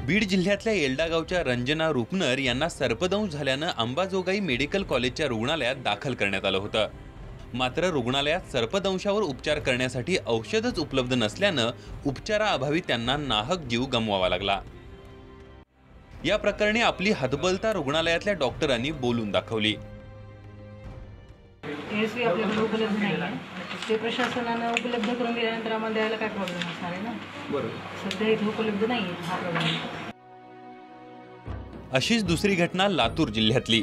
बीड जिल्ह्यातल्या येल्डा गावच्या रंजना रुपनर यांना सर्पदंश झाल्यानं अंबाजोगाई मेडिकल कॉलेजच्या रुग्णालयात दाखल करण्यात आलं होतं। मात्र रुग्णालयात सर्पदंशावर उपचार करण्यासाठी औषधच उपलब्ध नसल्यानं उपचाराअभावी त्यांना नाहक जीव गमवावा लागला। या प्रकरणी आपली हतबलता रुग्णालयातल्या डॉक्टरांनी बोलून दाखवली। एसवी आपल्याकडे उपलब्ध नाही आहे, ते प्रशासनाने उपलब्ध करून दिल्यानंतर आम्हाला द्यायला काय प्रॉब्लेम असणार आहे ना। बरोबर, सध्या इथे उपलब्ध नाही आहे हा प्रॉब्लेम। अशीच दुसरी घटना लातूर जिल्ह्यातली।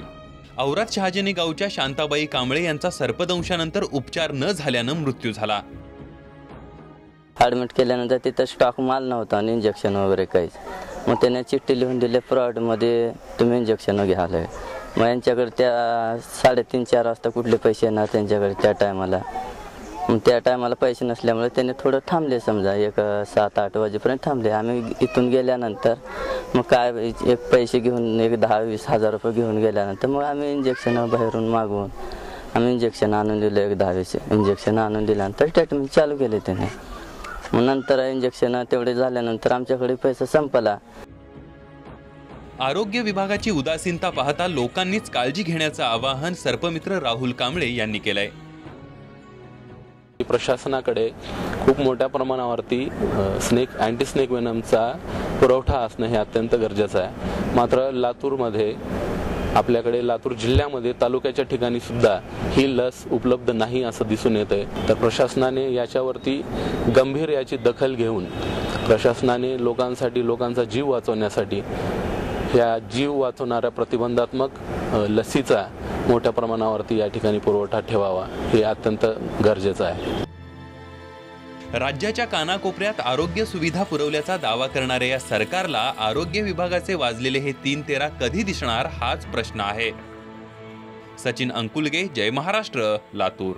औराद शहाजनी गावच्या शांताबाई कांबळे यांचा सर्पदंशानंतर उपचार न झाल्यानं मृत्यू झाला। ॲडमिट केल्यानंतर तिथं स्टॉक माल नव्हता आणि इंजेक्शन वगैरे काहीच। मग त्याने चिठ्ठी लिहून दिली, फ्रॉडमध्ये तुम्ही इंजेक्शन घ्यायला। मग यांच्याकडे त्या 3:30-4 वाजता कुठले पैसे येणार त्यांच्याकडे त्या टायमाला। मग त्या टायमाला पैसे नसल्यामुळे त्यांनी थोडं थांबले, समजा एक 7-8 वाजेपर्यंत थांबले। आम्ही इथून गेल्यानंतर मग काय एक पैसे घेऊन एक 10-20 हजार रुपये घेऊन गेल्यानंतर मग आम्ही इंजेक्शन बाहेरून मागवून आम्ही इंजेक्शन आणून दिलं। एक 10-20 इंजेक्शन आणून दिल्यानंतर ट्रीटमेंट चालू केले त्याने। मग नंतर इंजेक्शन तेवढे झाल्यानंतर आमच्याकडे पैसा संपला। आरोग्य विभागाची उदासीनता पाहता लोकांनीच काळजी घेण्याचं आवाहन सर्पमित्र राहुल कांबळे यांनी केलंय। प्रशासनाकडे खूप मोठ्या प्रमाणावरती अँटी स्नेक वेनमचा पुरवठा असणं हे अत्यंत गरजेचं आहे। मात्र लातूरमध्ये आपल्याकडे लातूर जिल्ह्यामध्ये तालुक्याच्या ठिकाणी सुद्धा ही लस उपलब्ध नाही असं दिसून येतंय। तर प्रशासनाने याच्यावरती गंभीर याची दखल घेऊन प्रशासनाने लोकांचा जीव वाचवण्यासाठी या जीव वाचवणाऱ्या प्रतिबंधात्मक लसीचा मोठ्या प्रमाणावरती या ठिकाणी पुरवठा ठेवावा हे अत्यंत गरजेचं आहे। राज्याच्या कानाकोपऱ्यात आरोग्य सुविधा पुरवल्याचा दावा करणाऱ्या या सरकारला आरोग्य विभागाचे वाजलेले हे 3-13 कधी दिसणार हाच प्रश्न आहे। सचिन अंकुलगे, जय महाराष्ट्र, लातूर।